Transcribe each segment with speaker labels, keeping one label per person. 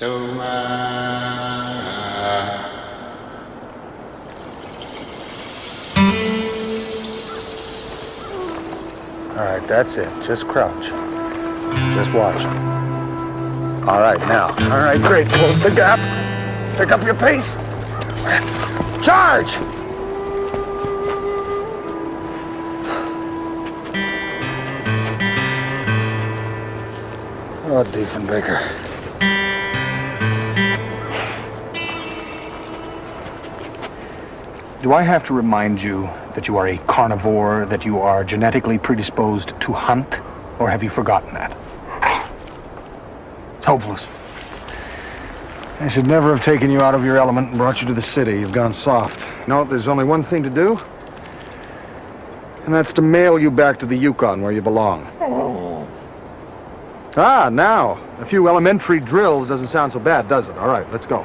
Speaker 1: All right, that's it. Just crouch. Just watch. All right, now. All right, great. Close the gap. Pick up your pace. Charge! Oh, Diefenbaker. Do I have to remind you that you are a carnivore, that you are genetically predisposed to hunt, or have you forgotten that? It's hopeless. I should never have taken you out of your element and brought you to the city. You've gone soft. No, there's only one thing to do, and that's to mail you back to the Yukon where you belong. Ah, now, a few elementary drills doesn't sound so bad, does it? All right, let's go.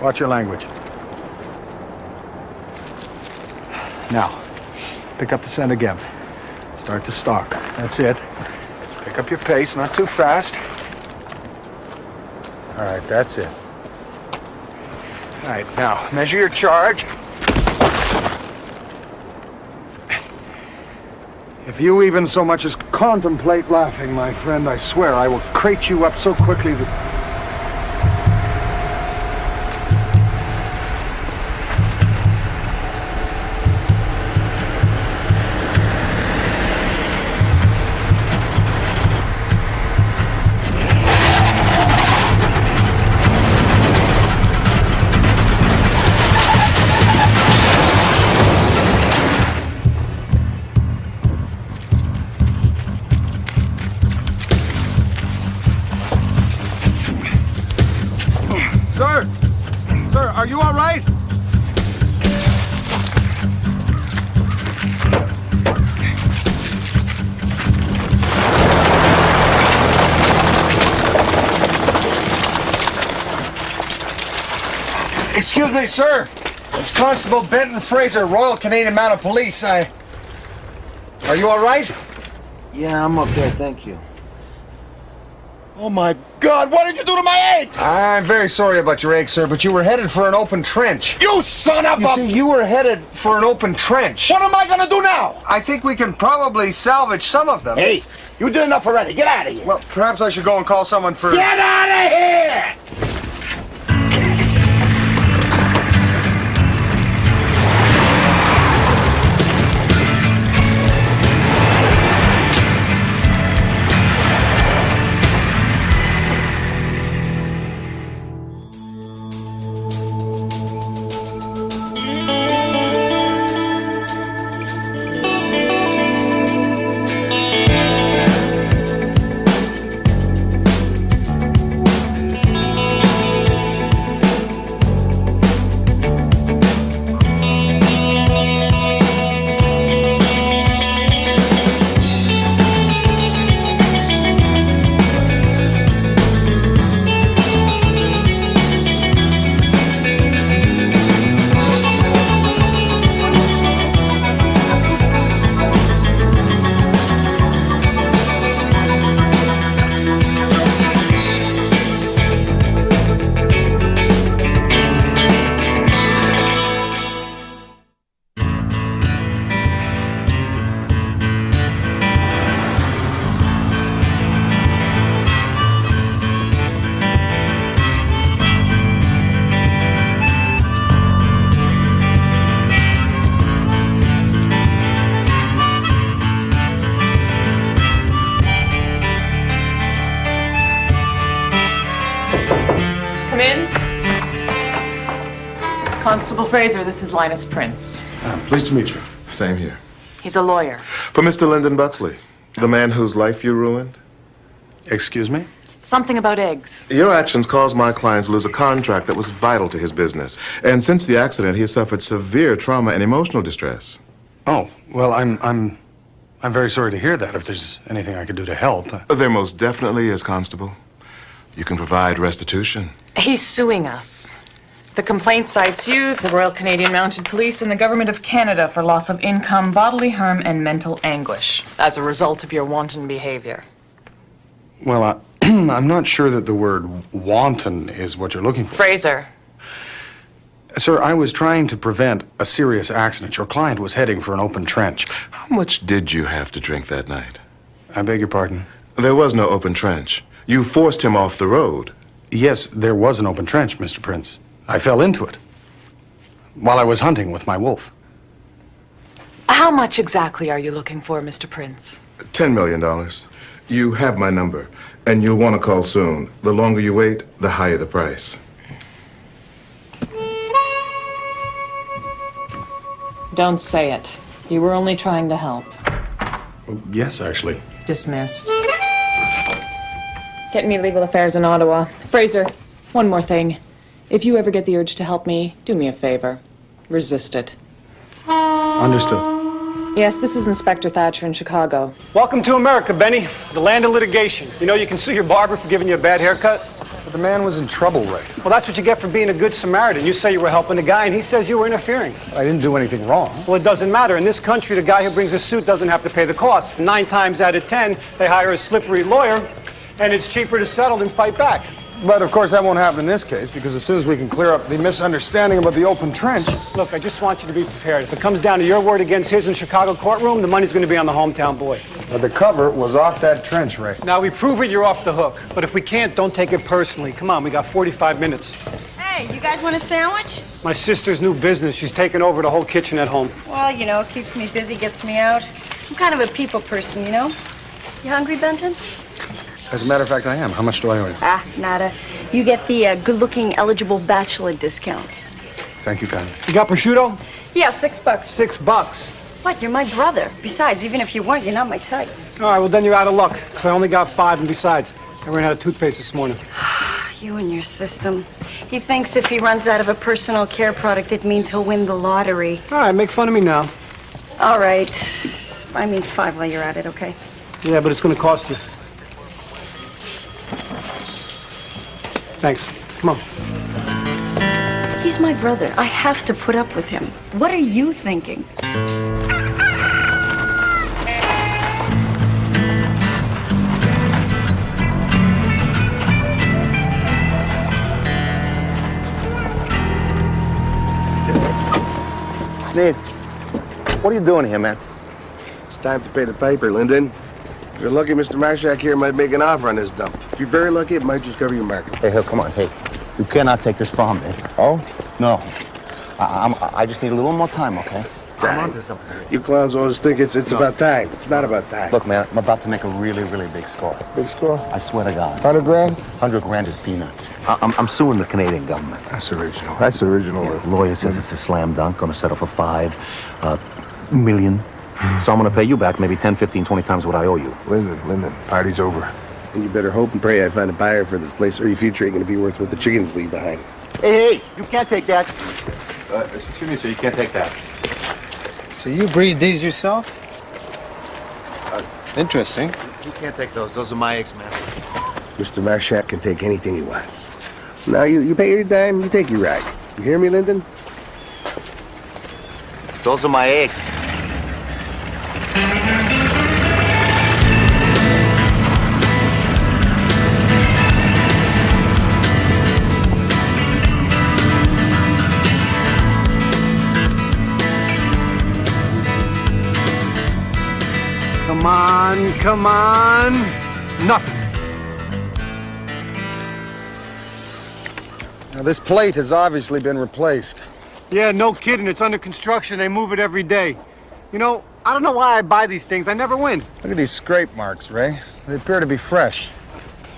Speaker 1: Watch your language. Now, pick up the scent again. Start to stalk. That's it. Pick up your pace, not too fast. All right, that's it. All right, now, measure your charge. If you even so much as contemplate laughing, my friend, I swear I will crate you up so quickly that... Sir, are you all right? Excuse me, sir. It's Constable Benton Fraser, Royal Canadian Mounted Police. Are you all right?
Speaker 2: Yeah, I'm okay, thank you. Oh my God, what did you do to my egg?
Speaker 1: I'm very sorry about your egg, sir, but you were headed for an open trench.
Speaker 2: You son of a...
Speaker 1: You see, you were headed for an open trench.
Speaker 2: What am I gonna do now?
Speaker 1: I think we can probably salvage some of them.
Speaker 2: Hey, you did enough already. Get out of here.
Speaker 1: Well, perhaps I should go and call someone for...
Speaker 2: Get out of here!
Speaker 3: Come in. Constable Fraser, this is Linus Prince.
Speaker 1: Pleased to meet you.
Speaker 4: Same here.
Speaker 3: He's a lawyer.
Speaker 4: For Mr. Lyndon Buxley, the man whose life you ruined.
Speaker 1: Excuse me?
Speaker 3: Something about eggs.
Speaker 4: Your actions caused my client to lose a contract that was vital to his business. And since the accident, he has suffered severe trauma and emotional distress.
Speaker 1: Oh, well, I'm very sorry to hear that. If there's anything I could do to help.
Speaker 4: There most definitely is, Constable. You can provide restitution.
Speaker 3: He's suing us. The complaint cites you, the Royal Canadian Mounted Police, and the Government of Canada for loss of income, bodily harm, and mental anguish as a result of your wanton behavior.
Speaker 1: Well, I'm not sure that the word wanton is what you're looking for.
Speaker 3: Fraser.
Speaker 1: Sir, I was trying to prevent a serious accident. Your client was heading for an open trench.
Speaker 4: How much did you have to drink that night?
Speaker 1: I beg your pardon?
Speaker 4: There was no open trench. You forced him off the road.
Speaker 1: Yes, there was an open trench, Mr. Prince. I fell into it while I was hunting with my wolf.
Speaker 3: How much exactly are you looking for, Mr. Prince?
Speaker 4: $10 million. You have my number, and you'll want to call soon. The longer you wait, the higher the price.
Speaker 3: Don't say it. You were only trying to help.
Speaker 1: Oh, yes, actually.
Speaker 3: Dismissed. Get me legal affairs in Ottawa. Fraser, one more thing. If you ever get the urge to help me, do me a favor. Resist it.
Speaker 1: Understood.
Speaker 3: Yes, this is Inspector Thatcher in Chicago.
Speaker 5: Welcome to America, Benny. The land of litigation. You know you can sue your barber for giving you a bad haircut?
Speaker 1: But the man was in trouble, Ray.
Speaker 5: Well, that's what you get for being a good Samaritan. You say you were helping the guy, and he says you were interfering.
Speaker 1: I didn't do anything wrong.
Speaker 5: Well, it doesn't matter. In this country, the guy who brings a suit doesn't have to pay the cost. 9 times out of 10, they hire a slippery lawyer, and it's cheaper to settle than fight back.
Speaker 1: But, of course, that won't happen in this case, because as soon as we can clear up the misunderstanding about the open trench...
Speaker 5: Look, I just want you to be prepared. If it comes down to your word against his in Chicago courtroom, the money's going to be on the hometown boy.
Speaker 1: But the cover was off that trench, Ray.
Speaker 5: Now, we prove it, you're off the hook. But if we can't, don't take it personally. Come on, we got 45 minutes.
Speaker 6: Hey, you guys want a sandwich?
Speaker 5: My sister's new business. She's taking over the whole kitchen at home.
Speaker 6: Well, you know, it keeps me busy, gets me out. I'm kind of a people person, you know? You hungry, Benton?
Speaker 1: As a matter of fact, I am. How much do I owe you?
Speaker 6: Ah, nada. You get the good-looking eligible bachelor discount.
Speaker 1: Thank you, kindly.
Speaker 5: You got prosciutto?
Speaker 6: Yeah, $6.
Speaker 5: $6.
Speaker 6: What? You're my brother. Besides, even if you weren't, you're not my type.
Speaker 5: All right, well, then you're out of luck, because I only got 5, and besides, I ran out of toothpaste this morning.
Speaker 6: You and your system. He thinks if he runs out of a personal care product, it means he'll win the lottery.
Speaker 5: All right, make fun of me now.
Speaker 6: All right. I mean, 5 while you're at it, okay?
Speaker 5: Yeah, but it's going to cost you. Thanks. Come on.
Speaker 6: He's my brother. I have to put up with him. What are you thinking?
Speaker 2: Sneed, what are you doing here, man? It's time to pay the piper, Lyndon. If you're lucky, Mr. Marshak here might make an offer on this dump. If you're very lucky, it might just cover your market.
Speaker 7: Hey, Hill, come on. Hey, you cannot take this farm, man.
Speaker 2: Oh?
Speaker 7: No. I just need a little more time, okay?
Speaker 2: Time.
Speaker 7: I'm onto something.
Speaker 2: You clowns always think it's about time. It's not about time.
Speaker 7: Look, man, I'm about to make a really, really big score.
Speaker 2: Big score?
Speaker 7: I swear to God.
Speaker 2: 100 grand?
Speaker 7: 100 grand is peanuts. I'm suing the Canadian government.
Speaker 2: That's original. That's original.
Speaker 7: The lawyer says it's a slam dunk. Gonna settle for 5 million. So I'm gonna pay you back maybe 10, 15, 20 times what I owe you.
Speaker 2: Lyndon, party's over. And you better hope and pray I find a buyer for this place, or your future ain't gonna be worth what the chickens leave behind.
Speaker 7: Hey, you can't take that. Excuse me, sir, you can't take that.
Speaker 8: So you breed these yourself? Interesting.
Speaker 7: You can't take those. Those are my eggs, man.
Speaker 2: Mr. Marshak can take anything he wants. Now, you pay your dime, you take your ride. You hear me, Lyndon?
Speaker 7: Those are my eggs.
Speaker 5: Come on. Nothing.
Speaker 1: Now, this plate has obviously been replaced.
Speaker 5: Yeah, no kidding. It's under construction. They move it every day. You know, I don't know why I buy these things. I never win.
Speaker 1: Look at these scrape marks, Ray. They appear to be fresh.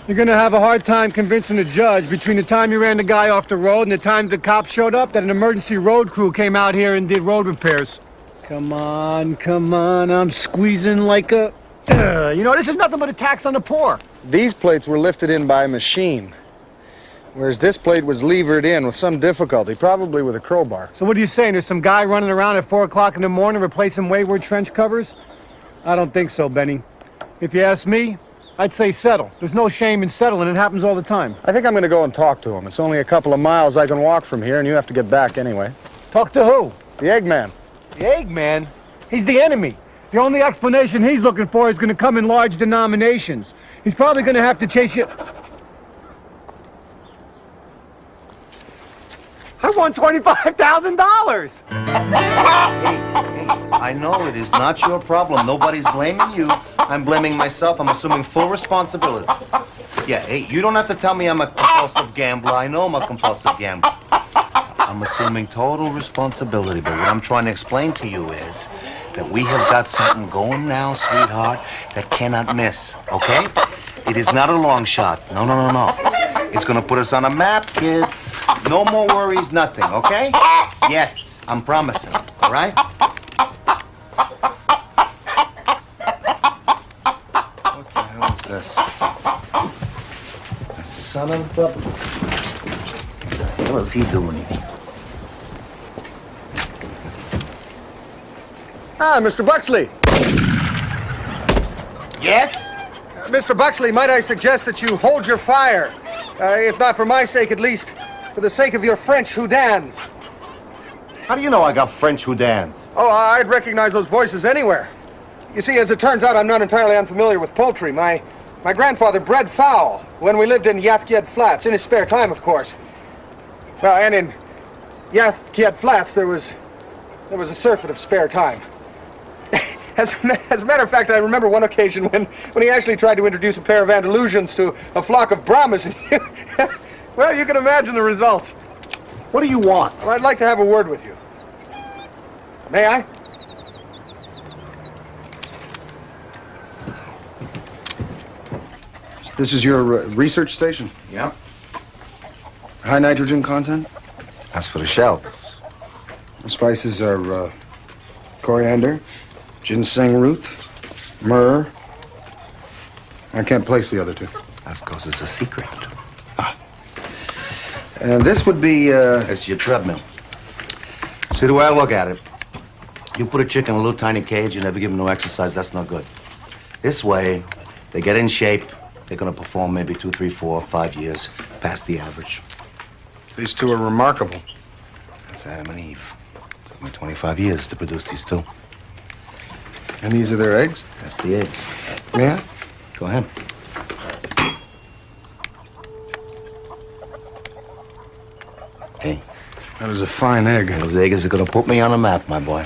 Speaker 5: You're gonna have a hard time convincing the judge between the time you ran the guy off the road and the time the cops showed up that an emergency road crew came out here and did road repairs. Come on, I'm squeezing like a... you know, this is nothing but a tax on the poor.
Speaker 1: These plates were lifted in by a machine, whereas this plate was levered in with some difficulty, probably with a crowbar.
Speaker 5: So what are you saying? There's some guy running around at 4 o'clock in the morning replacing wayward trench covers? I don't think so, Benny. If you ask me, I'd say settle. There's no shame in settling. It happens all the time.
Speaker 1: I think I'm going to go and talk to him. It's only a couple of miles I can walk from here, and you have to get back anyway.
Speaker 5: Talk to who?
Speaker 1: The Eggman.
Speaker 5: The Eggman? He's the enemy. The only explanation he's looking for is going to come in large denominations. He's probably gonna have to chase you. I won $25,000!
Speaker 7: I know it is not your problem. Nobody's blaming you. I'm blaming myself. I'm assuming full responsibility. Yeah, hey, you don't have to tell me I'm a compulsive gambler. I know I'm a compulsive gambler. I'm assuming total responsibility, but what I'm trying to explain to you is that we have got something going now, sweetheart, that cannot miss, okay? It is not a long shot. No, no, no, no. It's gonna put us on a map, kids. No more worries, nothing, okay? Yes, I'm promising, all right? What the hell is this? The son of a... What is he doing here?
Speaker 1: Ah, Mr. Buxley.
Speaker 7: Yes?
Speaker 1: Mr. Buxley, might I suggest that you hold your fire? If not for my sake, at least for the sake of your French houdans.
Speaker 7: How do you know I got French houdans?
Speaker 1: Oh, I'd recognize those voices anywhere. You see, as it turns out, I'm not entirely unfamiliar with poultry. My grandfather bred fowl when we lived in Yathkiad Flats, in his spare time, of course. Well, and in Yathkiad Flats, there was a surfeit of spare time. As a matter of fact, I remember one occasion when he actually tried to introduce a pair of Andalusians to a flock of Brahmas, and well, you can imagine the results.
Speaker 7: What do you want?
Speaker 1: Well, I'd like to have a word with you. May I? This is your research station?
Speaker 7: Yeah.
Speaker 1: High nitrogen content?
Speaker 7: That's for the shells.
Speaker 1: The spices are coriander, ginseng root, myrrh. I can't place the other two.
Speaker 7: That's because it's a secret.
Speaker 1: And this would be,
Speaker 7: It's your treadmill. See, the way I look at it, you put a chicken in a little tiny cage, you never give them no exercise, that's not good. This way, they get in shape, they're gonna perform maybe 2, 3, 4, 5 years past the average.
Speaker 1: These two are remarkable.
Speaker 7: That's Adam and Eve. Took me 25 years to produce these two.
Speaker 1: And these are their eggs?
Speaker 7: That's the eggs.
Speaker 1: Yeah?
Speaker 7: Go ahead. Hey,
Speaker 1: That is a fine egg.
Speaker 7: those eggs are gonna put me on a map, my boy.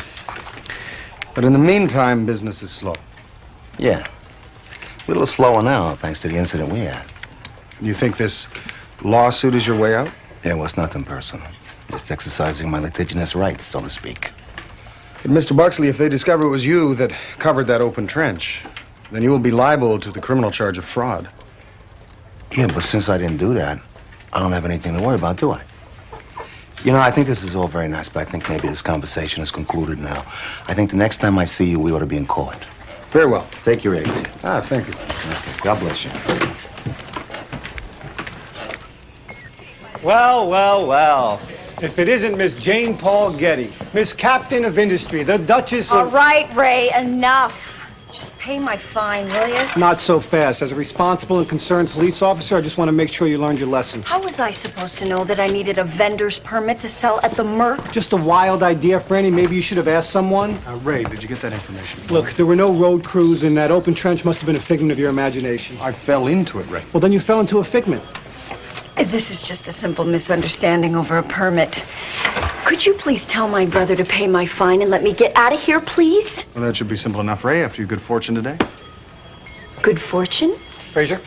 Speaker 1: But in the meantime, business is slow.
Speaker 7: Yeah. A little slower now, thanks to the incident we had.
Speaker 1: You think this lawsuit is your way out?
Speaker 7: Yeah, well, it's nothing personal. Just exercising my litigious rights, so to speak.
Speaker 1: But Mr. Buxley, if they discover it was you that covered that open trench, then you will be liable to the criminal charge of fraud.
Speaker 7: Yeah, but since I didn't do that, I don't have anything to worry about, do I? You know, I think this is all very nice, but I think maybe this conversation is concluded now. I think the next time I see you, we ought to be in court.
Speaker 1: Very well.
Speaker 7: Take your eggs here.
Speaker 1: Ah, thank you.
Speaker 7: Okay, God bless you.
Speaker 5: Well, well, well. If it isn't Miss Jane Paul Getty, Miss Captain of Industry, the Duchess
Speaker 6: All
Speaker 5: of...
Speaker 6: right, Ray, enough. Just pay my fine, will you?
Speaker 5: Not so fast. As a responsible and concerned police officer, I just want to make sure you learned your lesson.
Speaker 6: How was I supposed to know that I needed a vendor's permit to sell at the Merc?
Speaker 5: Just a wild idea, Franny. Maybe you should have asked someone.
Speaker 1: Ray, did you get that information?
Speaker 5: Look, there were no road crews, and that open trench must have been a figment of your imagination.
Speaker 1: I fell into it, Ray.
Speaker 5: Well, then you fell into a figment.
Speaker 6: This is just a simple misunderstanding over a permit. Could you please tell my brother to pay my fine and let me get out of here, please?
Speaker 1: Well, that should be simple enough, Ray, after your good fortune today.
Speaker 6: Good fortune?
Speaker 5: Fraser?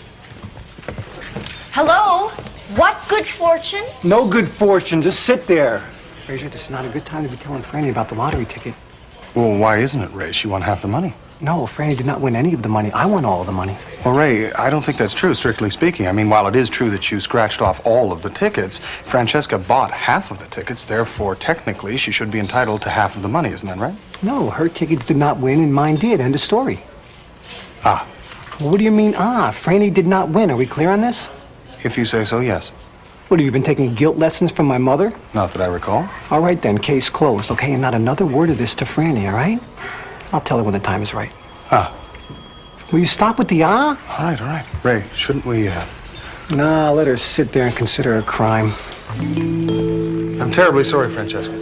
Speaker 6: Hello? What good fortune?
Speaker 5: No good fortune. Just sit there. Fraser, this is not a good time to be telling Franny about the lottery ticket.
Speaker 1: Well, why isn't it, Ray? She won half the money.
Speaker 5: No, Franny did not win any of the money. I won all of the money.
Speaker 1: Well, Ray, I don't think that's true, strictly speaking. I mean, while it is true that you scratched off all of the tickets, Francesca bought half of the tickets. Therefore, technically, she should be entitled to half of the money. Isn't that right?
Speaker 5: No, her tickets did not win and mine did. End of story.
Speaker 1: Ah,
Speaker 5: Well, what do you mean, Franny did not win. Are we clear on this?
Speaker 1: if you say so, yes.
Speaker 5: What, have you been taking guilt lessons from my mother?
Speaker 1: Not that I recall.
Speaker 5: All right, then, case closed, okay? And not another word of this to Franny, all right? I'll tell her when the time is right.
Speaker 1: Ah,
Speaker 5: Will you stop with the
Speaker 1: all right. Ray, shouldn't we,
Speaker 5: Nah, let her sit there and consider it a crime.
Speaker 1: I'm terribly sorry, Francesca.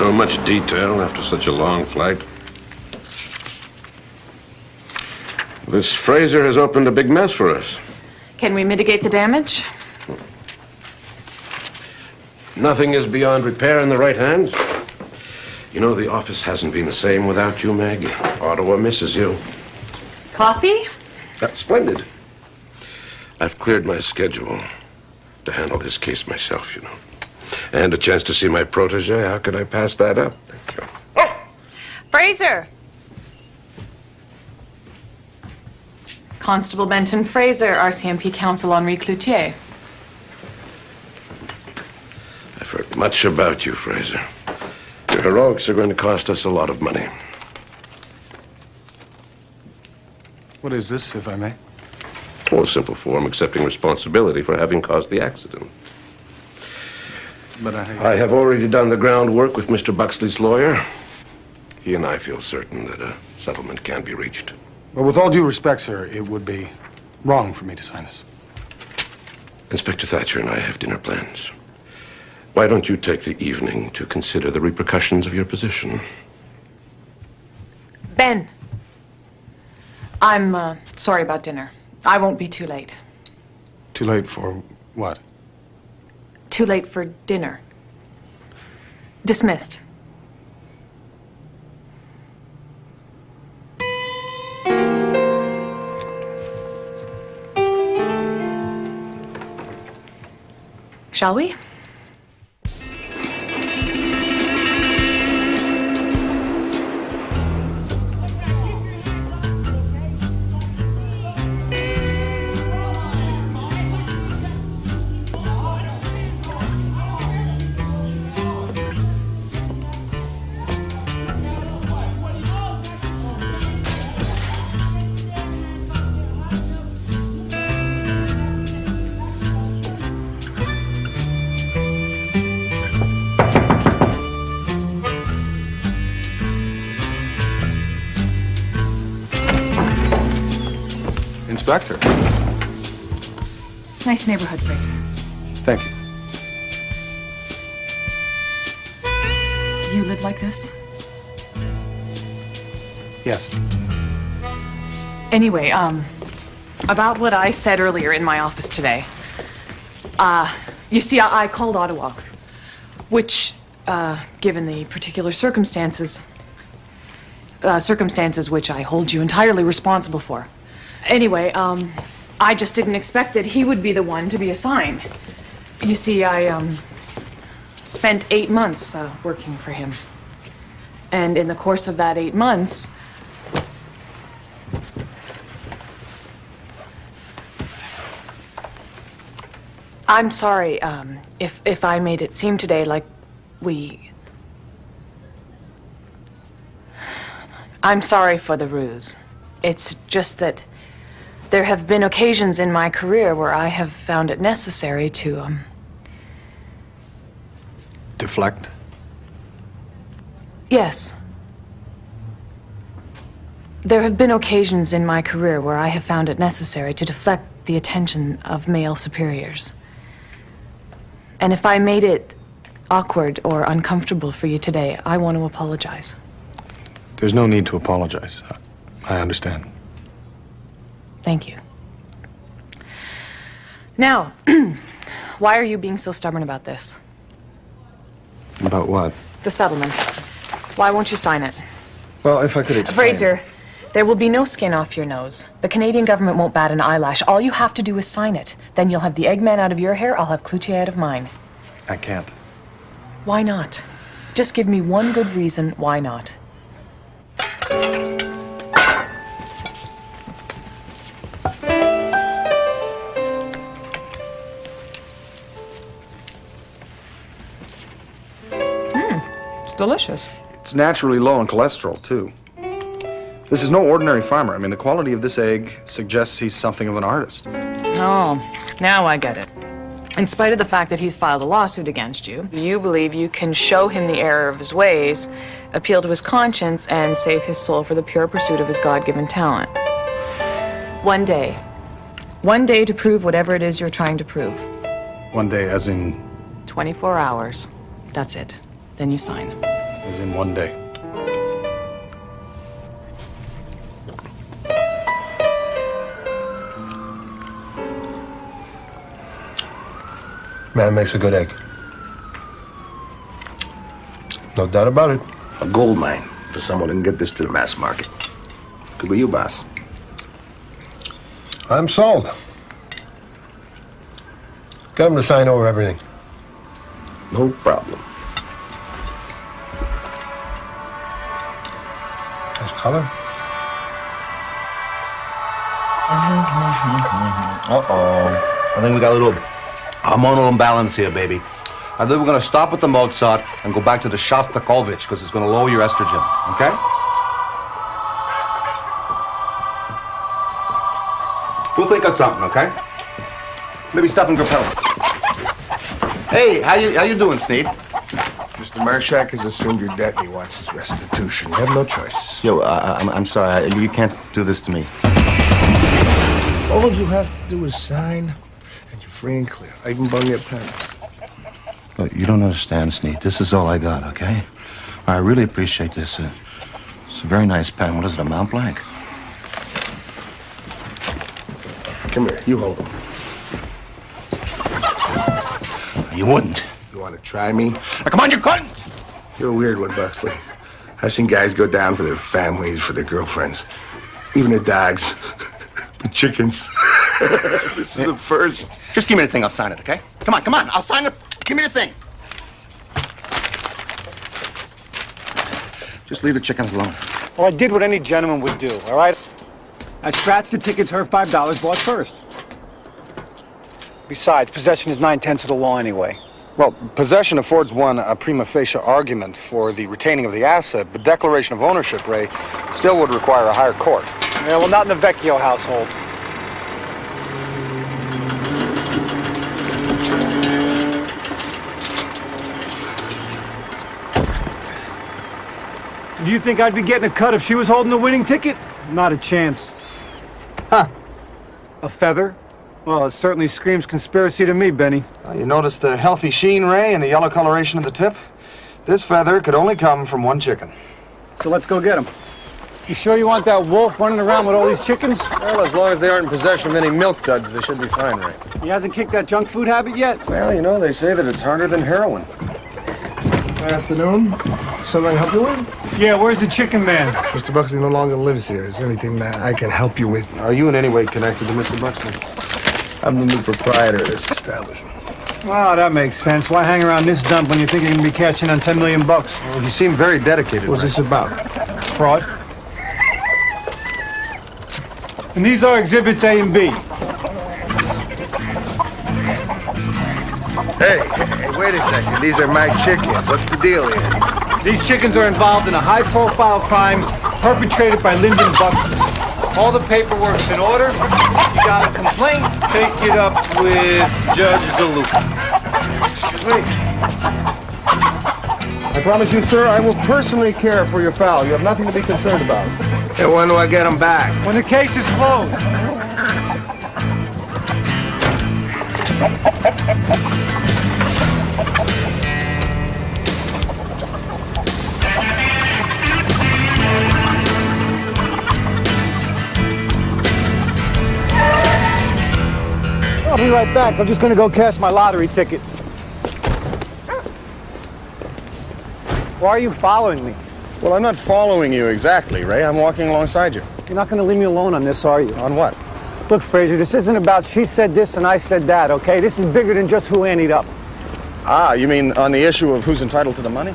Speaker 9: so much detail after such a long flight. This Fraser has opened a big mess for us.
Speaker 3: Can we mitigate the damage?
Speaker 9: Nothing is beyond repair in the right hands. You know, the office hasn't been the same without you, Meg. Ottawa misses you.
Speaker 3: Coffee?
Speaker 9: That's splendid. I've cleared my schedule to handle this case myself, you know. And a chance to see my protege. How could I pass that up? Thank you. Oh!
Speaker 3: Fraser! Constable Benton Fraser, RCMP Counsel Henri Cloutier.
Speaker 9: I've heard much about you, Fraser. Your heroics are going to cost us a lot of money.
Speaker 1: What is this, if I may?
Speaker 9: Oh, a simple form accepting responsibility for having caused the accident.
Speaker 1: But
Speaker 9: I have already done the groundwork with Mr. Buxley's lawyer. He and I feel certain that a settlement can be reached.
Speaker 1: Well, with all due respect, sir, it would be wrong for me to sign this.
Speaker 9: Inspector Thatcher and I have dinner plans. Why don't you take the evening to consider the repercussions of your position?
Speaker 3: Ben. I'm sorry about dinner. I won't be too late.
Speaker 1: Too late for what?
Speaker 3: Too late for dinner. Dismissed. Shall we?
Speaker 1: Inspector.
Speaker 3: Nice neighborhood, Fraser.
Speaker 1: Thank you.
Speaker 3: You live like this?
Speaker 1: Yes.
Speaker 3: Anyway, about what I said earlier in my office today. You see, I called Ottawa, which, given the particular circumstances which I hold you entirely responsible for. Anyway, I just didn't expect that he would be the one to be assigned. You see, I, spent 8 months, working for him. And in the course of that 8 months, I'm sorry, if I made it seem today like I'm sorry for the ruse. It's just that there have been occasions in my career where I have found it necessary to,
Speaker 1: Deflect?
Speaker 3: Yes. There have been occasions in my career where I have found it necessary to deflect the attention of male superiors. And if I made it awkward or uncomfortable for you today, I want to apologize.
Speaker 1: There's no need to apologize. I understand.
Speaker 3: Thank you. Now, why are you being so stubborn about this?
Speaker 1: About what?
Speaker 3: The settlement. Why won't you sign it?
Speaker 1: Well, if I could explain...
Speaker 3: Fraser, there will be no skin off your nose. The Canadian government won't bat an eyelash. All you have to do is sign it. Then you'll have the Eggman out of your hair, I'll have Cloutier out of mine.
Speaker 1: I can't.
Speaker 3: Why not? Just give me one good reason why not. It's delicious.
Speaker 1: It's naturally low in cholesterol, too. This is no ordinary farmer. I mean, the quality of this egg suggests he's something of an artist.
Speaker 3: Oh, now I get it. In spite of the fact that he's filed a lawsuit against you, you believe you can show him the error of his ways, appeal to his conscience, and save his soul for the pure pursuit of his God-given talent. One day. One day to prove whatever it is you're trying to prove.
Speaker 1: One day, as in...
Speaker 3: 24 hours. That's it. Then you sign.
Speaker 1: as in one day.
Speaker 2: Man makes a good egg. No doubt about it. A gold mine for someone who can get this to the mass market. Could be you, boss. I'm sold. Get him to sign over everything. No problem. Nice color.
Speaker 7: Uh-oh. I think we got a little hormonal imbalance here, baby. I think we're going to stop with the Mozart and go back to the Shostakovich because it's going to lower your estrogen, okay? We'll think of something, okay? Maybe stuffing Grappelli. Hey, how you doing, Sneed?
Speaker 2: Mr. Marshak has assumed your debt and he wants his restitution. You have no choice.
Speaker 7: Yo, I'm sorry. You can't do this to me.
Speaker 2: All you have to do is sign, and you're free and clear. I even bought you a pen.
Speaker 7: Look, you don't understand, Sneed. This is all I got, okay? I really appreciate this. It's a very nice pen. What is it, a Mount Blanc?
Speaker 2: Come here, you hold him.
Speaker 7: You wouldn't.
Speaker 2: You want to try me?
Speaker 7: Now, come on, you couldn't!
Speaker 2: You're a weird one, Buxley. I've seen guys go down for their families, for their girlfriends, even their dogs, but chickens. This is the first.
Speaker 7: Just give me the thing, I'll sign it, okay? Come on, I'll sign it. Give me the thing. Just leave the chickens alone.
Speaker 5: Well, I did what any gentleman would do, all right? I scratched the tickets, her $5, bought first. Besides, possession is 9/10 of the law anyway.
Speaker 1: Well, possession affords one a prima facie argument for the retaining of the asset, but declaration of ownership, Ray, still would require a higher court.
Speaker 5: Yeah, well, not in the Vecchio household. Do you think I'd be getting a cut if she was holding the winning ticket? Not a chance. Huh. A feather? Well, it certainly screams conspiracy to me, Benny.
Speaker 1: You notice the healthy sheen, Ray, and the yellow coloration of the tip? This feather could only come from one chicken.
Speaker 5: So let's go get him. You sure you want that wolf running around with all these chickens?
Speaker 8: Well, as long as they aren't in possession of any milk duds, they should be fine, right?
Speaker 5: He hasn't kicked that junk food habit yet?
Speaker 8: Well, you know, they say that it's harder than heroin.
Speaker 2: Good afternoon. Something I can help you with?
Speaker 5: Yeah, where's the chicken man?
Speaker 2: Mr. Buxley no longer lives here. Is there anything that I can help you with?
Speaker 1: Are you in any way connected to Mr. Buxley?
Speaker 2: I'm the new proprietor of this establishment.
Speaker 5: Oh, that makes sense. Why hang around this dump when you think you can be cashing on $10 million?
Speaker 1: Well, you seem very dedicated.
Speaker 2: What's this about?
Speaker 5: Fraud. And these are exhibits A and B.
Speaker 2: Hey, wait a second. These are my chickens. What's the deal here?
Speaker 5: These chickens are involved in a high-profile crime perpetrated by Lyndon Buxley. All the paperwork's in order. You got a complaint, take it up with Judge DeLuca.
Speaker 2: Excuse me. I promise you, sir, I will personally care for your fowl. You have nothing to be concerned about.
Speaker 1: Hey, when do I get him back?
Speaker 5: When the case is closed. I'll be right back. I'm just gonna go cash my lottery ticket. Why are you following me?
Speaker 8: Well, I'm not following you exactly, Ray. I'm walking alongside you.
Speaker 5: You're not gonna leave me alone on this, are you?
Speaker 8: On what?
Speaker 5: Look, Fraser, this isn't about she said this and I said that, okay? This is bigger than just who anteed up.
Speaker 8: Ah, you mean on the issue of who's entitled to the money?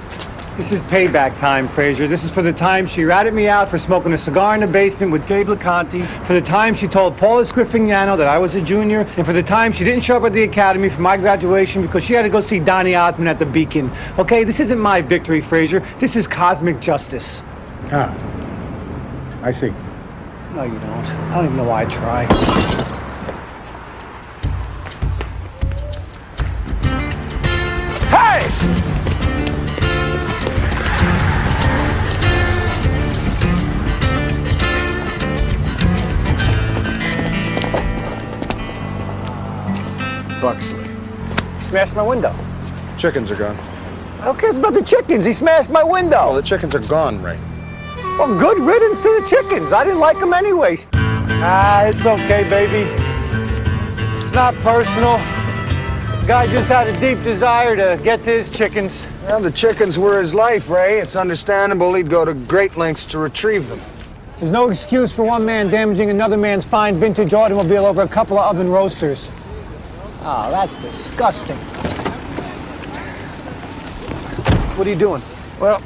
Speaker 5: This is payback time, Fraser. This is for the time she ratted me out for smoking a cigar in the basement with Gabe LeConte, for the time she told Paula Scriffignano that I was a junior, and for the time she didn't show up at the academy for my graduation because she had to go see Donny Osmond at the Beacon. Okay, this isn't my victory, Fraser. This is cosmic justice.
Speaker 8: Ah, I see.
Speaker 5: No, you don't. I don't even know why I try. Hey!
Speaker 1: Buxley.
Speaker 5: Smashed my window.
Speaker 8: Chickens are gone.
Speaker 5: Who cares about the chickens? He smashed my window.
Speaker 8: Oh, the chickens are gone, Ray.
Speaker 5: Well, good riddance to the chickens. I didn't like them anyway. It's okay, baby. It's not personal. The guy just had a deep desire to get to his chickens.
Speaker 1: Well, the chickens were his life, Ray. It's understandable he'd go to great lengths to retrieve them.
Speaker 5: There's no excuse for one man damaging another man's fine vintage automobile over a couple of oven roasters. Oh, that's disgusting. What are you doing?
Speaker 1: Well,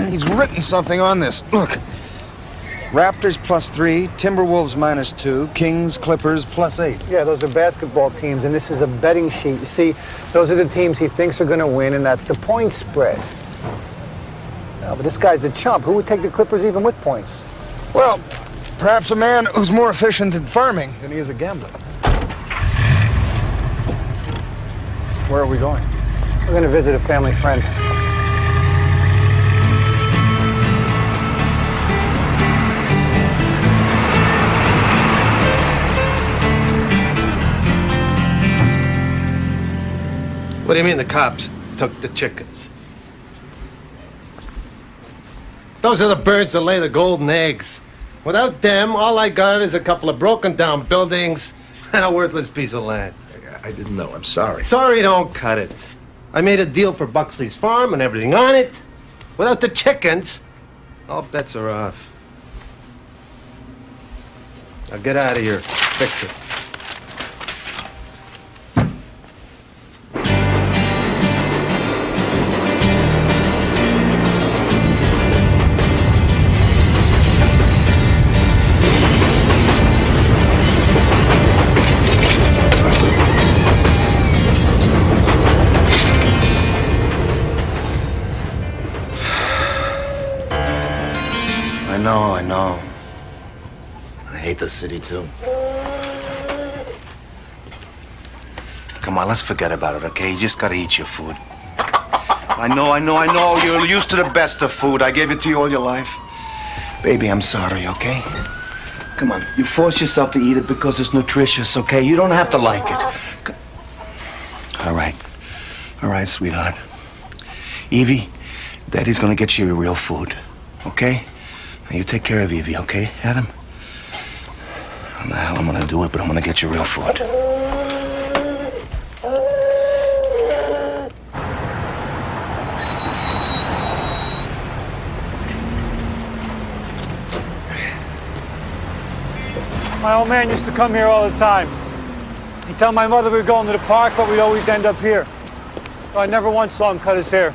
Speaker 1: he's written something on this. Look. Raptors +3, Timberwolves -2, Kings, Clippers +8.
Speaker 5: Yeah, those are basketball teams, and this is a betting sheet. You see, those are the teams he thinks are going to win, and that's the point spread. No, but this guy's a chump. Who would take the Clippers even with points?
Speaker 1: Well, perhaps a man who's more efficient at farming than he is at gambling. Where are we going?
Speaker 5: We're going to visit a family friend.
Speaker 10: What do you mean the cops took the chickens? Those are the birds that lay the golden eggs. Without them, all I got is a couple of broken down buildings and a worthless piece of land.
Speaker 2: I didn't know. I'm sorry.
Speaker 10: Sorry, don't cut it. I made a deal for Buxley's farm and everything on it. Without the chickens, all bets are off. Now get out of here. Fix it.
Speaker 7: I know. I hate the city, too. Come on, let's forget about it, okay? You just gotta eat your food. I know. You're used to the best of food. I gave it to you all your life. Baby, I'm sorry, okay? Come on, you force yourself to eat it because it's nutritious, okay? You don't have to like it. All right, sweetheart. Evie, Daddy's gonna get you your real food, okay? Now you take care of Evie, okay, Adam? I don't know how I'm gonna do it, but I'm gonna get you real food.
Speaker 5: My old man used to come here all the time. He'd tell my mother we were going to the park, but we'd always end up here. So I never once saw him cut his hair.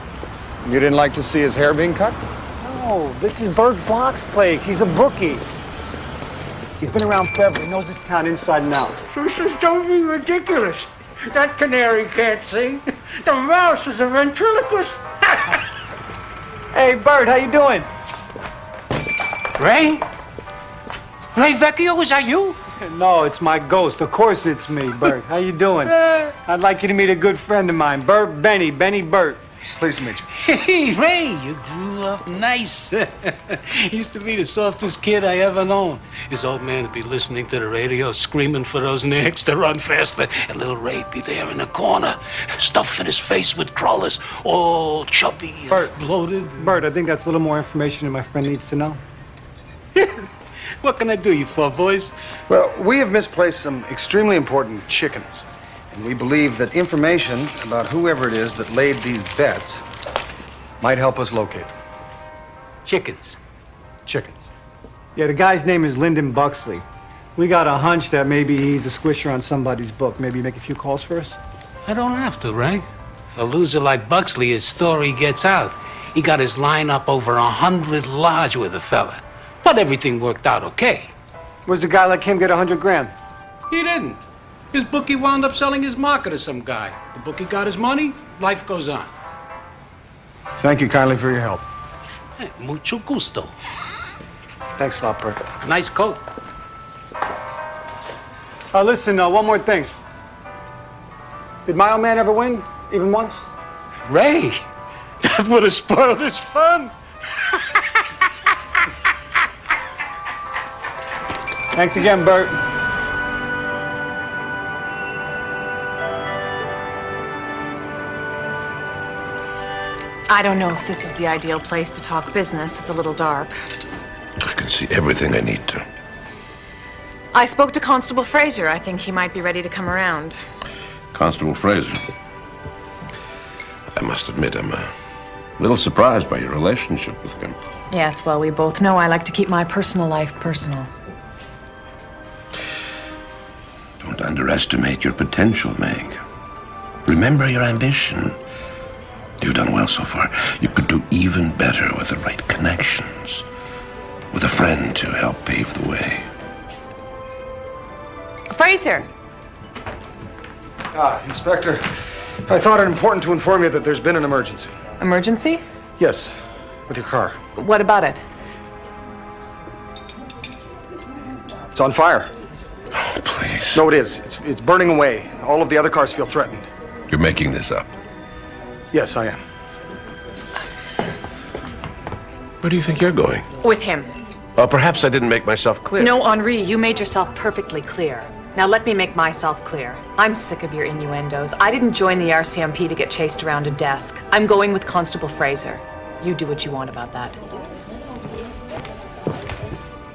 Speaker 1: You didn't like to see his hair being cut?
Speaker 5: No, this is Bert Block's place. He's a bookie. He's been around forever. He knows this town inside and out.
Speaker 11: This is totally ridiculous. That canary can't sing. The mouse is a ventriloquist.
Speaker 5: Hey, Bert, how you doing?
Speaker 11: Ray? Ray Vecchio, is that you?
Speaker 5: No, it's my ghost. Of course it's me, Bert. How you doing? I'd like you to meet a good friend of mine, Benny Bert.
Speaker 1: Pleased to meet you.
Speaker 11: Hey, Ray, you grew up nice. Used to be the softest kid I ever known. His old man would be listening to the radio, screaming for those nags to run faster, and little Ray'd be there in the corner, stuffing his face with crawlers, all chubby and
Speaker 5: Bert,
Speaker 11: bloated.
Speaker 5: Bert, I think that's a little more information than my friend needs to know.
Speaker 11: What can I do you for, boys?
Speaker 1: Well, we have misplaced some extremely important chickens. And we believe that information about whoever it is that laid these bets might help us locate them.
Speaker 11: Chickens.
Speaker 1: Chickens.
Speaker 5: Yeah, the guy's name is Lyndon Buxley. We got a hunch that maybe he's a squisher on somebody's book. Maybe you make a few calls for us?
Speaker 11: I don't have to, Ray. A loser like Buxley, his story gets out. He got his line up over 100 large with a fella. But everything worked out okay.
Speaker 5: Where's a guy like him get 100 grand?
Speaker 11: He didn't. His bookie wound up selling his market to some guy. The bookie got his money, life goes on.
Speaker 1: Thank you kindly for your help.
Speaker 11: Hey, mucho gusto.
Speaker 5: Thanks a lot, Bert.
Speaker 11: Nice coat.
Speaker 5: Listen, one more thing. Did my old man ever win, even once?
Speaker 11: Ray, that would have spoiled his fun.
Speaker 5: Thanks again, Bert.
Speaker 3: I don't know if this is the ideal place to talk business. It's a little dark.
Speaker 9: I can see everything I need to.
Speaker 3: I spoke to Constable Fraser. I think he might be ready to come around.
Speaker 9: Constable Fraser. I must admit, I'm a little surprised by your relationship with him.
Speaker 3: Yes, well, we both know I like to keep my personal life personal.
Speaker 9: Don't underestimate your potential, Meg. Remember your ambition. You've done well so far. You could do even better with the right connections. With a friend to help pave the way.
Speaker 3: Fraser!
Speaker 1: Inspector, I thought it important to inform you that there's been an emergency.
Speaker 3: Emergency?
Speaker 1: Yes, with your car.
Speaker 3: What about it?
Speaker 1: It's on fire.
Speaker 9: Oh, please.
Speaker 1: No, it is. It's burning away. All of the other cars feel threatened.
Speaker 9: You're making this up.
Speaker 1: Yes, I am.
Speaker 9: Where do you think you're going?
Speaker 3: With him.
Speaker 9: Well, perhaps I didn't make myself clear.
Speaker 3: No, Henri, you made yourself perfectly clear. Now let me make myself clear. I'm sick of your innuendos. I didn't join the RCMP to get chased around a desk. I'm going with Constable Fraser. You do what you want about that.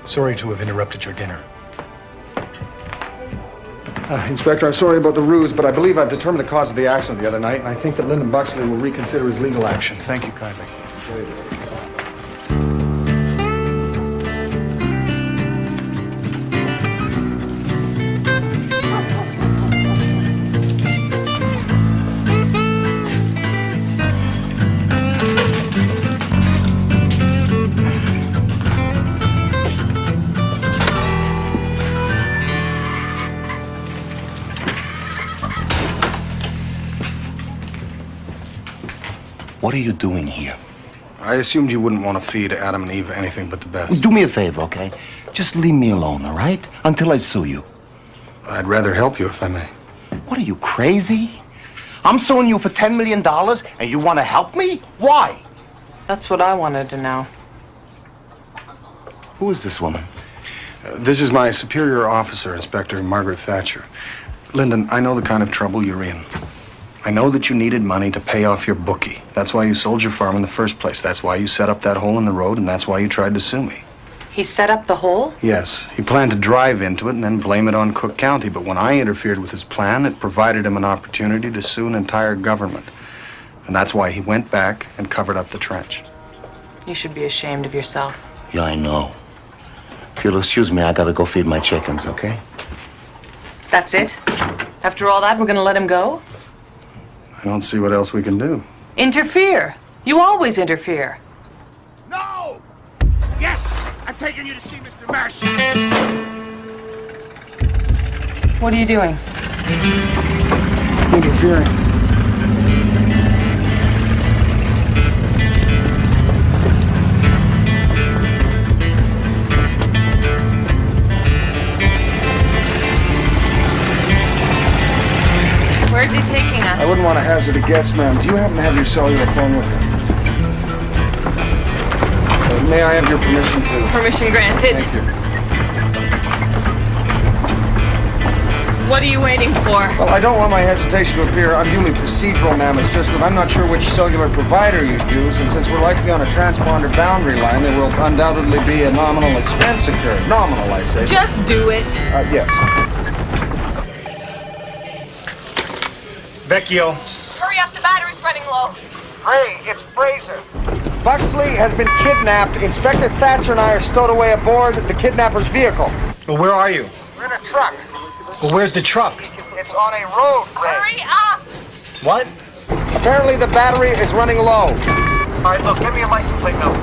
Speaker 1: Sorry to have interrupted your dinner. Inspector, I'm sorry about the ruse, but I believe I've determined the cause of the accident the other night, and I think that Lyndon Buxley will reconsider his legal action. Thank you kindly.
Speaker 2: What are you doing here?
Speaker 1: I assumed you wouldn't want to feed Adam and Eve anything but the best.
Speaker 2: Do me a favor, okay? Just leave me alone, all right? Until I sue you.
Speaker 1: I'd rather help you if I may.
Speaker 2: What are you, crazy? I'm suing you for $10 million and you want to help me? Why?
Speaker 3: That's what I wanted to know.
Speaker 2: Who is this woman?
Speaker 1: This is my superior officer, Inspector Margaret Thatcher. Lyndon, I know the kind of trouble you're in. I know that you needed money to pay off your bookie. That's why you sold your farm in the first place. That's why you set up that hole in the road, and that's why you tried to sue me.
Speaker 3: He set up the hole?
Speaker 1: Yes. He planned to drive into it and then blame it on Cook County. But when I interfered with his plan, it provided him an opportunity to sue an entire government. And that's why he went back and covered up the trench.
Speaker 3: You should be ashamed of yourself.
Speaker 2: Yeah, I know. If you'll excuse me, I gotta go feed my chickens, okay?
Speaker 3: That's it? After all that, we're gonna let him go?
Speaker 1: I don't see what else we can do.
Speaker 3: Interfere. You always interfere.
Speaker 2: No! Yes! I'm taking you to see Mr. Marsh.
Speaker 3: What are you doing?
Speaker 1: Interfering.
Speaker 3: Where's he taking us?
Speaker 1: I wouldn't want to hazard a guess, ma'am. Do you happen to have your cellular phone with you? May I have your permission to...
Speaker 3: Permission granted.
Speaker 1: Thank you.
Speaker 3: What are you waiting for?
Speaker 1: Well, I don't want my hesitation to appear unduly procedural, ma'am. It's just that I'm not sure which cellular provider you'd use, and since we're likely on a transponder boundary line, there will undoubtedly be a nominal expense incurred. Nominal, I say.
Speaker 3: Just do it.
Speaker 1: Yes.
Speaker 5: Vecchio.
Speaker 3: Hurry up, the battery's running low.
Speaker 1: Hey, it's Fraser. Buxley has been kidnapped. Inspector Thatcher and I are stowed away aboard the kidnapper's vehicle.
Speaker 5: Well, where are you?
Speaker 1: We're in a truck.
Speaker 5: Well, where's the truck?
Speaker 1: It's on a road, Ray.
Speaker 3: Hurry up!
Speaker 5: What?
Speaker 1: Apparently the battery is running low. All right, look, give me a license plate number.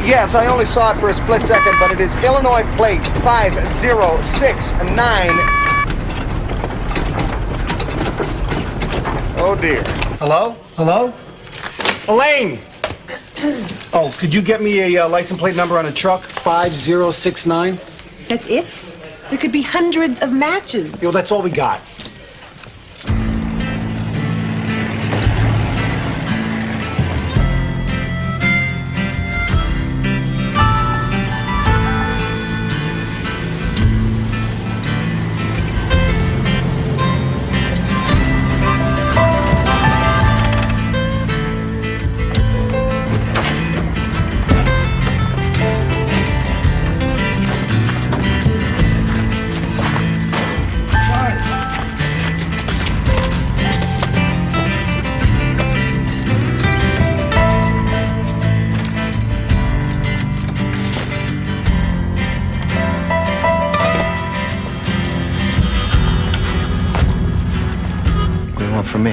Speaker 1: Yes, I only saw it for a split second, but it is Illinois plate 5069. Oh, dear.
Speaker 5: Hello? Hello? Elaine! Oh, could you get me a license plate number on a truck? 5069?
Speaker 12: That's it? There could be hundreds of matches.
Speaker 5: Yo, that's all we got.
Speaker 7: from me?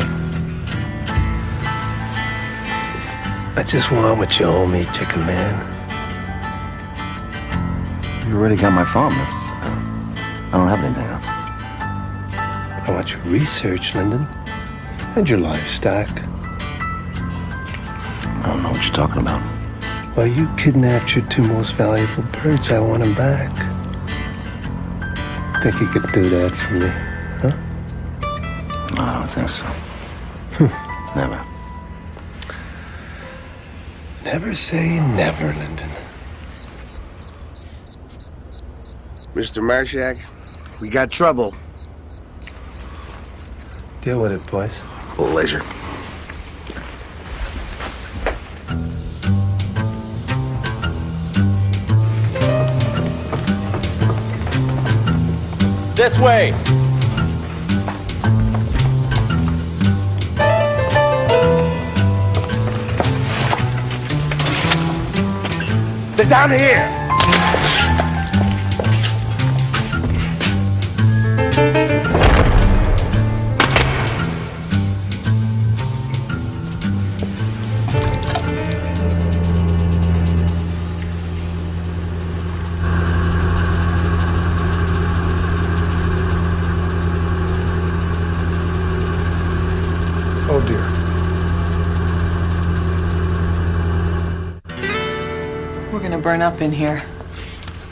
Speaker 10: I just want what you owe me, chicken man.
Speaker 7: You already got my phone. I don't have anything else.
Speaker 10: I want your research, Lyndon, and your livestock.
Speaker 7: I don't know what you're talking about.
Speaker 10: Well, you kidnapped your two most valuable birds. I want them back. Think you could do that for me, huh?
Speaker 7: No, I don't think so. Never.
Speaker 10: Never say never, Lyndon.
Speaker 2: Mr. Marshak, we got trouble.
Speaker 10: Deal with it, boys.
Speaker 2: Pleasure.
Speaker 13: This way.
Speaker 2: They're down here.
Speaker 1: Oh, dear.
Speaker 3: We're gonna burn up in here.
Speaker 1: I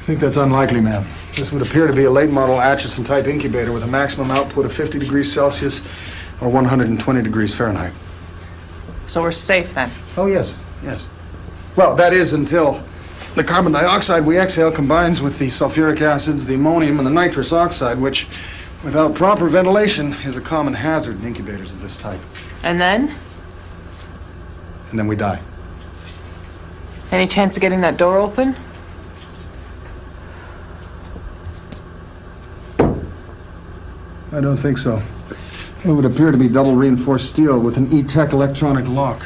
Speaker 1: think that's unlikely, ma'am. This would appear to be a late model Atchison-type incubator with a maximum output of 50 degrees Celsius or 120 degrees Fahrenheit.
Speaker 3: So we're safe then.
Speaker 1: Oh, yes, yes. Well, that is until the carbon dioxide we exhale combines with the sulfuric acids, the ammonium, and the nitrous oxide, which, without proper ventilation, is a common hazard in incubators of this type.
Speaker 3: And then?
Speaker 1: And then we die.
Speaker 3: Any chance of getting that door open?
Speaker 1: I don't think so. It would appear to be double reinforced steel with an E-Tech electronic lock.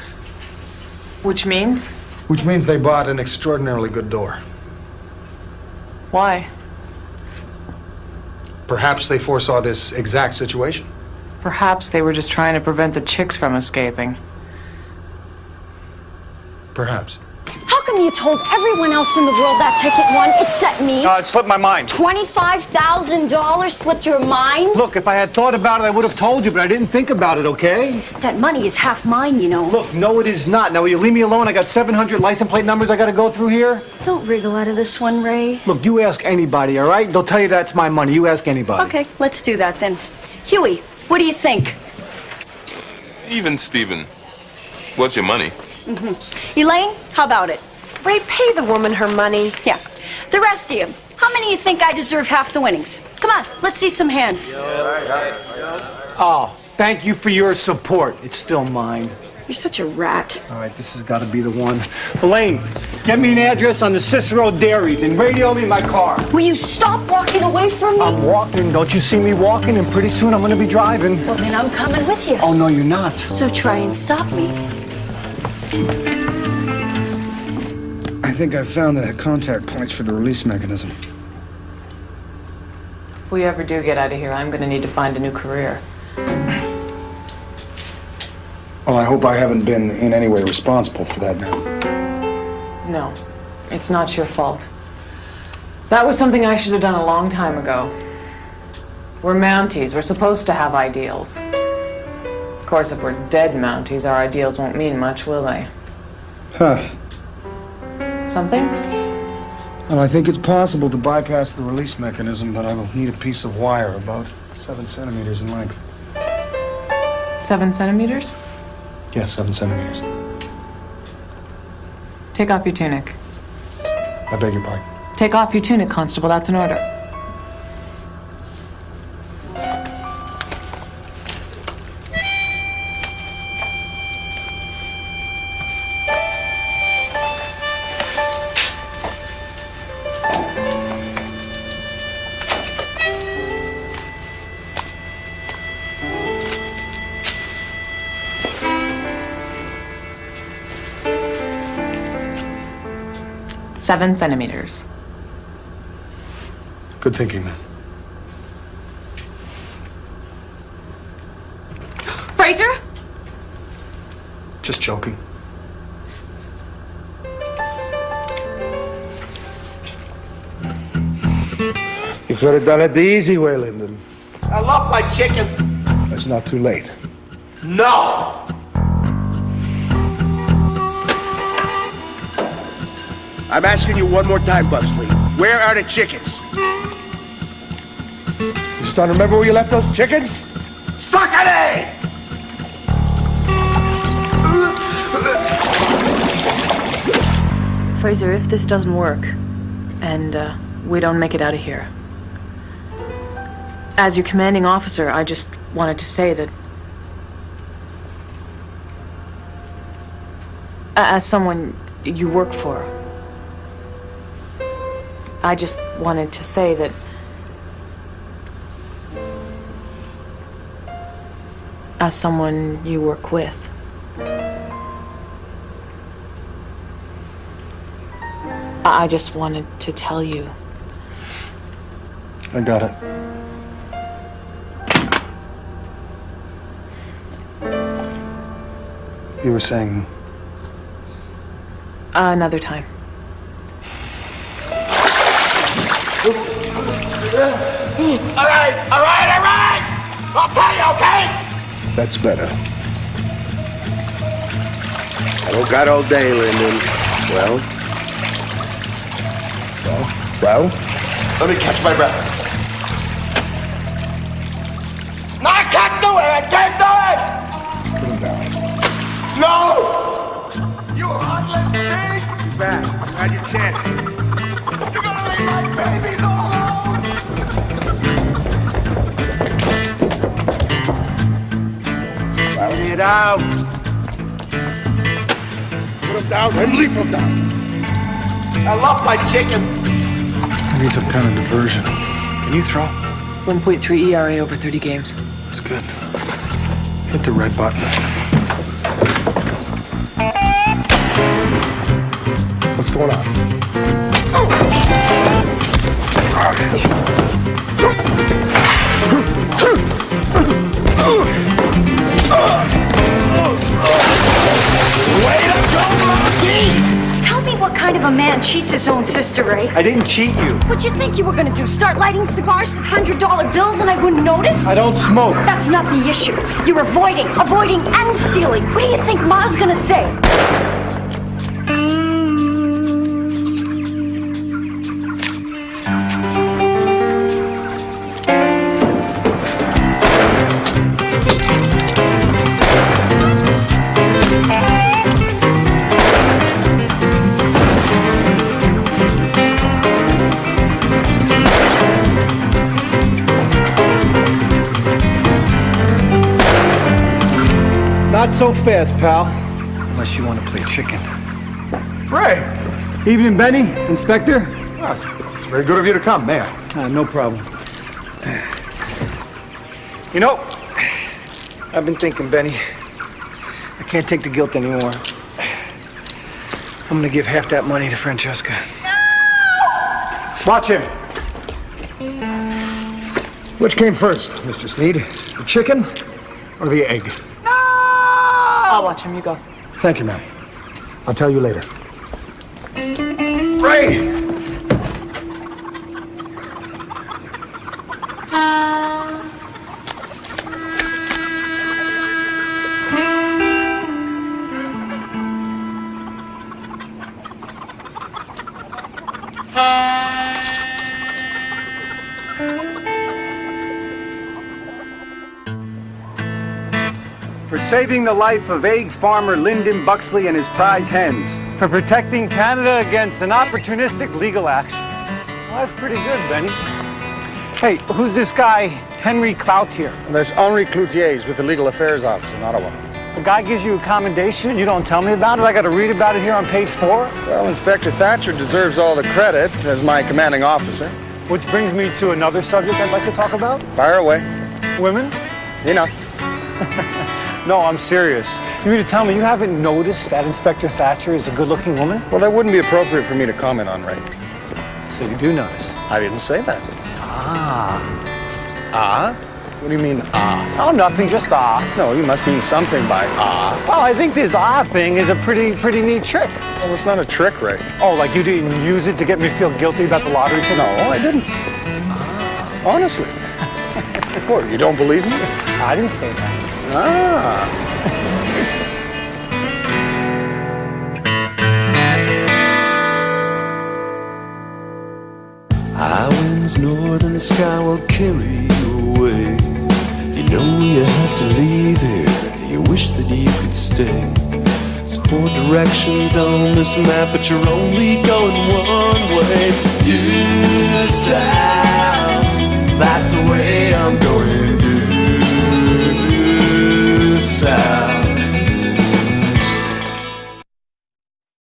Speaker 3: Which means?
Speaker 1: Which means they bought an extraordinarily good door.
Speaker 3: Why?
Speaker 1: Perhaps they foresaw this exact situation.
Speaker 3: Perhaps they were just trying to prevent the chicks from escaping.
Speaker 1: Perhaps.
Speaker 6: How come you told everyone else in the world that ticket won except me?
Speaker 5: It slipped my mind.
Speaker 6: $25,000 slipped your mind?
Speaker 5: Look, if I had thought about it, I would have told you, but I didn't think about it, okay?
Speaker 6: That money is half mine, you know.
Speaker 5: Look, no, it is not. Now, will you leave me alone? I got 700 license plate numbers I got to go through here.
Speaker 6: Don't wriggle out of this one, Ray.
Speaker 5: Look, you ask anybody, all right? They'll tell you that's my money. You ask anybody.
Speaker 6: Okay, let's do that then. Huey, what do you think?
Speaker 14: Even Steven. What's your money?
Speaker 6: Elaine, how about it?
Speaker 12: Ray, pay the woman her money.
Speaker 6: Yeah. The rest of you, how many of you think I deserve half the winnings? Come on, let's see some hands.
Speaker 5: Oh, thank you for your support. It's still mine.
Speaker 6: You're such a rat.
Speaker 5: All right, this has got to be the one. Elaine, get me an address on the Cicero Dairies and radio me my car.
Speaker 6: Will you stop walking away from me?
Speaker 5: I'm walking. Don't you see me walking? And pretty soon I'm going to be driving.
Speaker 6: Well, then I'm coming with you.
Speaker 5: Oh, no, you're not.
Speaker 6: So try and stop me.
Speaker 1: I think I've found the contact points for the release mechanism.
Speaker 3: If we ever do get out of here, I'm gonna need to find a new career.
Speaker 1: Well, I hope I haven't been in any way responsible for that, ma'am.
Speaker 3: No, it's not your fault. That was something I should have done a long time ago. We're Mounties. We're supposed to have ideals. Of course, if we're dead Mounties, our ideals won't mean much, will they?
Speaker 1: Huh.
Speaker 3: Something?
Speaker 1: Well, I think it's possible to bypass the release mechanism, but I will need a piece of wire about 7 centimeters in length.
Speaker 3: 7 centimeters?
Speaker 1: Yes, 7 centimeters.
Speaker 3: Take off your tunic.
Speaker 1: I beg your pardon.
Speaker 3: Take off your tunic, Constable. That's an order. Seven centimeters.
Speaker 1: Good thinking, man.
Speaker 6: Fraser?
Speaker 1: Just joking.
Speaker 2: You could have done it the easy way, Lyndon.
Speaker 10: I love my chicken.
Speaker 2: It's not too late.
Speaker 10: No!
Speaker 7: I'm asking you one more time, Buxley. Where are the chickens?
Speaker 2: You starting to remember where you left those chickens?
Speaker 10: Suck an egg!
Speaker 3: Fraser, if this doesn't work, and we don't make it out of here, as your commanding officer, I just wanted to say that as someone you work for, I just wanted to say that as someone you work with, I just wanted to tell you.
Speaker 1: I got it. You were saying...
Speaker 3: Another time.
Speaker 10: All right! I'll tell you, okay?
Speaker 2: That's better.
Speaker 7: I don't got all day, Lyndon. Well?
Speaker 2: Well?
Speaker 10: Let me catch my breath. No, I can't do it! I can't do it!
Speaker 2: Put him down.
Speaker 10: No! You heartless pig!
Speaker 7: Too bad. You had your chance.
Speaker 10: You're gonna leave my babies all alone!
Speaker 7: Let it out.
Speaker 2: Put him down and leave him down.
Speaker 10: I love my chicken.
Speaker 1: I need some kind of diversion. Can you throw?
Speaker 3: 1.3 ERA over 30 games.
Speaker 1: That's good. Hit the red button.
Speaker 2: What's going on?
Speaker 10: Way to go, Monty!
Speaker 6: Tell me what kind of a man cheats his own sister, Ray.
Speaker 5: I didn't cheat you.
Speaker 6: What'd you think you were gonna do? Start lighting cigars with $100 bills and I wouldn't notice?
Speaker 5: I don't smoke.
Speaker 6: That's not the issue. You're avoiding and stealing. What do you think Ma's gonna say?
Speaker 5: Not so fast, pal.
Speaker 1: Unless you want to play chicken.
Speaker 2: Ray!
Speaker 5: Evening, Benny. Inspector?
Speaker 1: Oh, it's very good of you to come, Mayor.
Speaker 5: No problem. You know, I've been thinking, Benny. I can't take the guilt anymore. I'm gonna give half that money to Francesca. No! Watch him.
Speaker 1: Which came first, Mr. Sneed? The chicken or the egg?
Speaker 3: I'll watch him, you go.
Speaker 1: Thank you, ma'am. I'll tell you later. Ray!
Speaker 5: For saving the life of egg farmer Lyndon Buxley and his prize hens. For protecting Canada against an opportunistic legal action. Well, that's pretty good, Benny. Hey, who's this guy, Henry Cloutier?
Speaker 8: That's Henri Cloutier. He's with the Legal Affairs Office in Ottawa.
Speaker 5: The guy gives you a commendation and you don't tell me about it? I gotta read about it here on page 4?
Speaker 8: Well, Inspector Thatcher deserves all the credit as my commanding officer.
Speaker 5: Which brings me to another subject I'd like to talk about.
Speaker 8: Fire away.
Speaker 5: Women?
Speaker 8: Enough.
Speaker 5: No, I'm serious. You mean to tell me you haven't noticed that Inspector Thatcher is a good-looking woman?
Speaker 8: Well, that wouldn't be appropriate for me to comment on, Ray.
Speaker 5: So you do notice?
Speaker 8: I didn't say that.
Speaker 5: Ah.
Speaker 8: Ah? What do you mean, ah?
Speaker 5: Oh, nothing, just ah.
Speaker 8: No, you must mean something by ah.
Speaker 5: Well, I think this ah thing is a pretty neat trick.
Speaker 8: Well, it's not a trick, Ray.
Speaker 5: Oh, like you didn't use it to get me to feel guilty about the lottery ticket?
Speaker 8: No, I didn't. Honestly. What, you don't believe me?
Speaker 5: I didn't say that.
Speaker 8: Ah.
Speaker 13: High winds, northern sky will carry you away. You know you have to leave here. You wish that you could stay. There's 4 directions on this map, but you're only going one way.